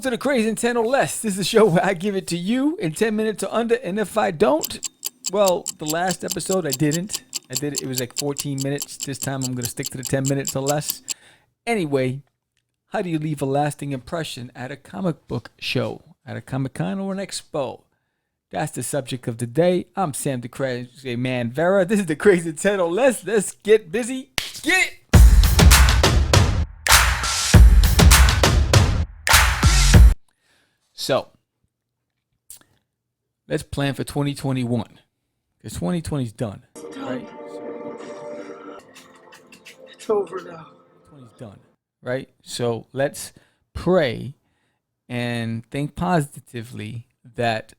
Welcome to the Craze in 10 or less. This is a show where I give it to you in 10 minutes or under, and if I don't, well, the last episode I didn't. It was like 14 minutes. This time I'm going to stick to the 10 minutes or less. Anyway, how do you leave a lasting impression at a comic book show, at a Comic-Con or an expo? That's the subject of the day. I'm Sam the Craze Man Vera. This is the Craze in 10 or less. Let's get busy. Get it! So, let's plan for 2021. Because 2020 is done, right? It's over now. 2020's done, right? So, let's pray and think positively that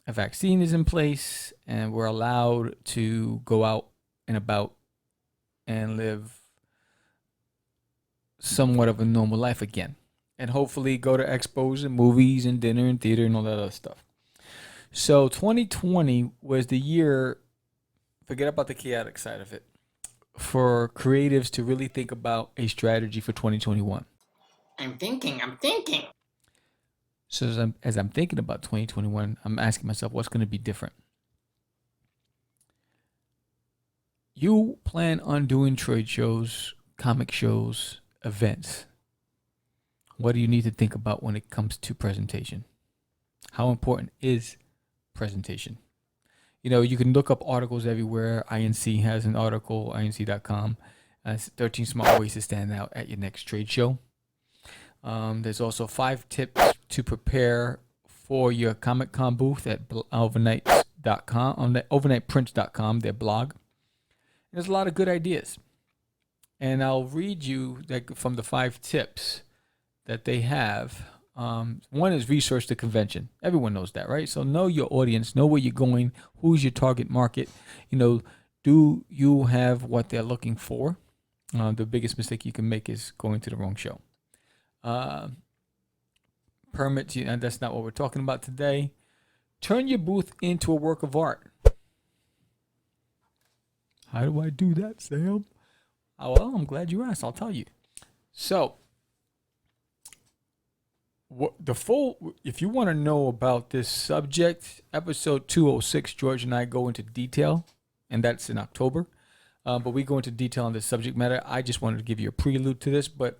a vaccine is in place and we're allowed to go out and about and live somewhat of a normal life again. And hopefully go to expos and movies and dinner and theater and all that other stuff. So 2020 was the year, forget about the chaotic side of it, for creatives to really think about a strategy for 2021. I'm thinking. So as I'm thinking about 2021, I'm asking myself, what's going to be different? You plan on doing trade shows, comic shows, events. What do you need to think about when it comes to presentation? How important is presentation? You know, you can look up articles everywhere. INC has an article, inc.com. It's 13 smart ways to stand out at your next trade show. There's also 5 tips to prepare for your Comic-Con booth at overnights.com, on the overnightprints.com, their blog. There's a lot of good ideas. And I'll read you from the 5 tips that they have. One is research the convention. Everyone knows that, right? So know your audience, know where you're going, who's your target market. You know, do you have what they're looking for? The biggest mistake you can make is going to the wrong show. Permits, and that's not what we're talking about today. Turn your booth into a work of art. How do I do that, Sam? Oh, well, I'm glad you asked. I'll tell you. So, if you want to know about this subject, episode 206, George and I go into detail, and that's in October. But we go into detail on this subject matter. I just wanted to give you a prelude to this, but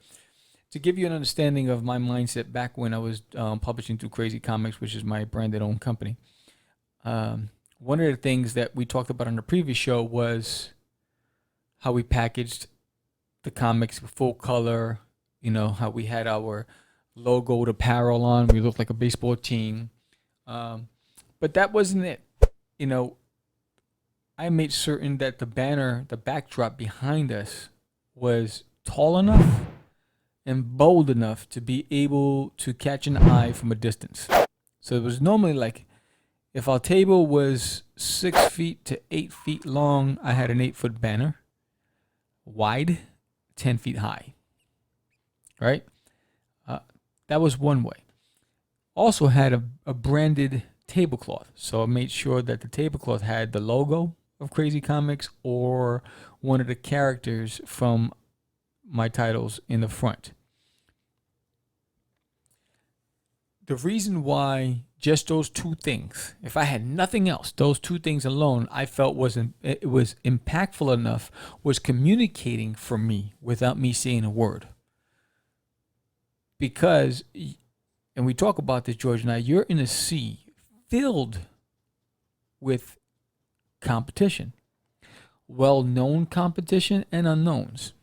to give you an understanding of my mindset back when I was publishing through Crazy Comics, which is my branded own company. One of the things that we talked about on the previous show was how we packaged the comics full color, you know, how we had our logoed apparel on. We looked like a baseball team. But that wasn't it. You know, I made certain that the banner, the backdrop behind us was tall enough and bold enough to be able to catch an eye from a distance. So it was normally like, if our table was 6 feet to 8 feet long, I had an 8-foot banner, wide, 10 feet high, right? That was one way. Also had a branded tablecloth. So I made sure that the tablecloth had the logo of Crazy Comics or one of the characters from my titles in the front. The reason why just those 2 things, if I had nothing else, those 2 things alone, I felt it was impactful enough, was communicating for me without me saying a word. Because, and we talk about this, George and I, you're in a sea filled with competition. Well-known competition and unknowns.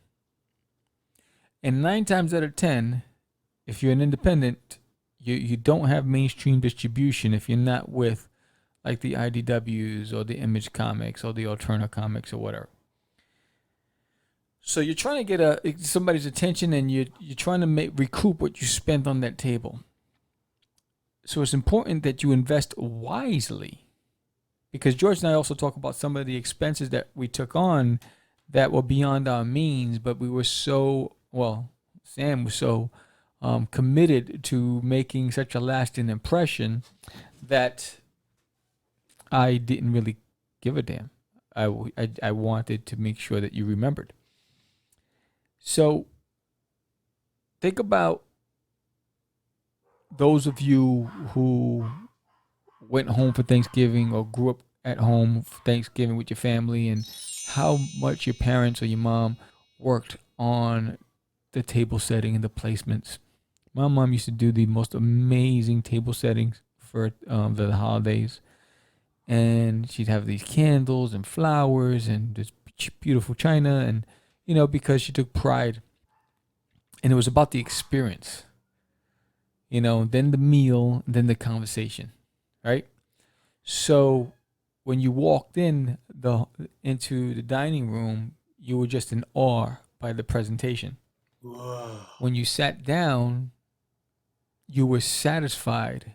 And 9 times out of 10, if you're an independent, you don't have mainstream distribution if you're not with like the IDWs or the Image Comics or the Alterna Comics or whatever. So you're trying to get somebody's attention, and you're trying to recoup what you spent on that table. So it's important that you invest wisely, because George and I also talk about some of the expenses that we took on that were beyond our means, but we were Sam was so committed to making such a lasting impression that I didn't really give a damn. I wanted to make sure that you remembered. So think about those of you who went home for Thanksgiving or grew up at home for Thanksgiving with your family, and how much your parents or your mom worked on the table setting and the placements. My mom used to do the most amazing table settings for the holidays, and she'd have these candles and flowers and this beautiful china, and because she took pride, and it was about the experience. Then the meal, then the conversation, right? So when you walked into the dining room, you were just in awe by the presentation. Whoa. When you sat down, you were satisfied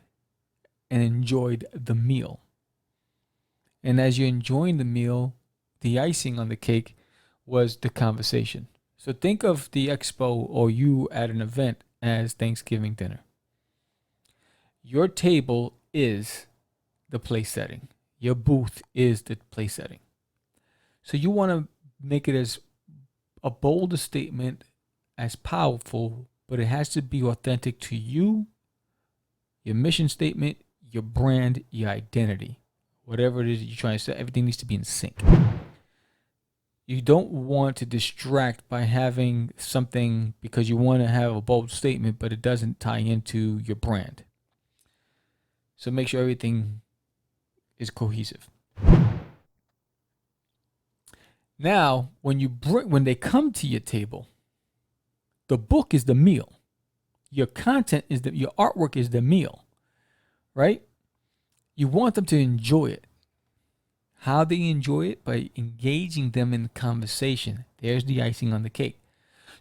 and enjoyed the meal. And as you're enjoying the meal, the icing on the cake was the conversation. So think of the expo or you at an event as Thanksgiving dinner. Your table is the place setting. Your booth is the place setting. So you want to make it as a bold a statement, as powerful, but it has to be authentic to you, your mission statement, your brand, your identity. Whatever it is that you're trying to say, everything needs to be in sync. You don't want to distract by having something because you want to have a bold statement, but it doesn't tie into your brand. So make sure everything is cohesive. Now, when they come to your table, the book is the meal. Your content is your artwork is the meal, right? You want them to enjoy it. How they enjoy it? By engaging them in the conversation. There's the icing on the cake.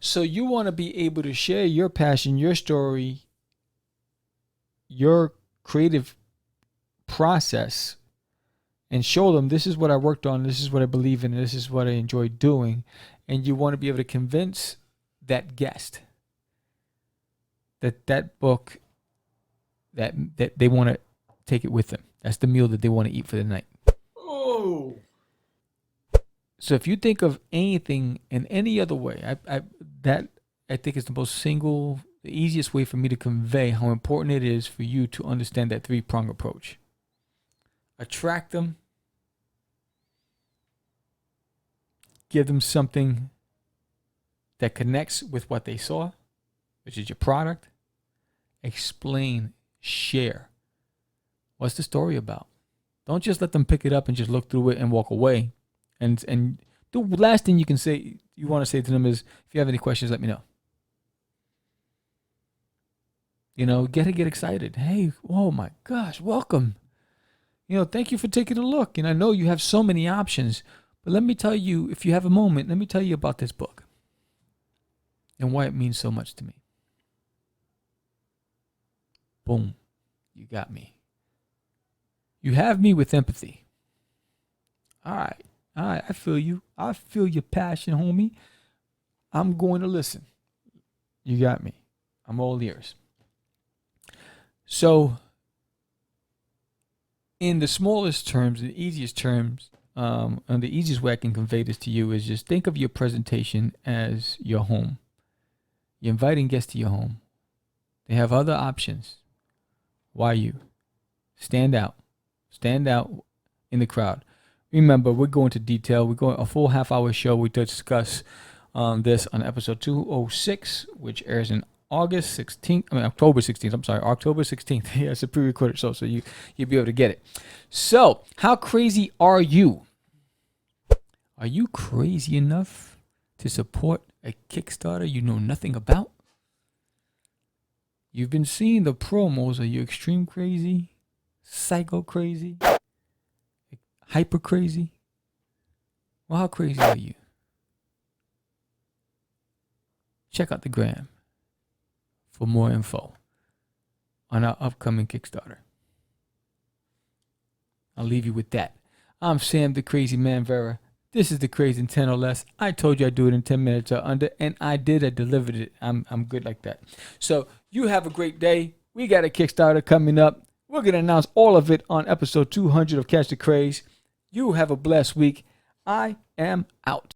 So you want to be able to share your passion, your story, your creative process, and show them this is what I worked on, this is what I believe in, this is what I enjoy doing. And you want to be able to convince that guest that book, that they want to take it with them. That's the meal that they want to eat for the night. Oh. So if you think of anything in any other way, I think is the easiest way for me to convey how important it is for you to understand that three-prong approach. Attract them, give them something that connects with what they saw, which is your product. Explain, share. What's the story about? Don't just let them pick it up and just look through it and walk away. And the last thing you want to say to them is, if you have any questions, let me know. Get excited. Hey, oh my gosh, welcome. Thank you for taking a look. And I know you have so many options, but let me tell you, if you have a moment, let me tell you about this book and why it means so much to me. Boom. You got me. You have me with empathy. All right. I feel you. I feel your passion, homie. I'm going to listen. You got me. I'm all ears. So, in the smallest terms, the easiest terms, and the easiest way I can convey this to you is just think of your presentation as your home. You're inviting guests to your home. They have other options. Why you? Stand out. Stand out in the crowd. Remember, we're going to detail. We're going a full half-hour show. We discuss this on episode 206, which airs in October 16th. I'm sorry, October 16th. Yeah, it's a pre-recorded show, so you'll be able to get it. So, how crazy are you? Are you crazy enough to support a Kickstarter you know nothing about? You've been seeing the promos. Are you extreme crazy? Psycho crazy? Hyper crazy? Well, how crazy are you? Check out the gram for more info on our upcoming Kickstarter. I'll leave you with that. I'm Sam the Crazy Man Vera. This is the Craze in 10 or less. I told you I'd do it in 10 minutes or under, and I did. I delivered it. I'm good like that. So you have a great day. We got a Kickstarter coming up. We're going to announce all of it on episode 200 of Catch the Craze. You have a blessed week. I am out.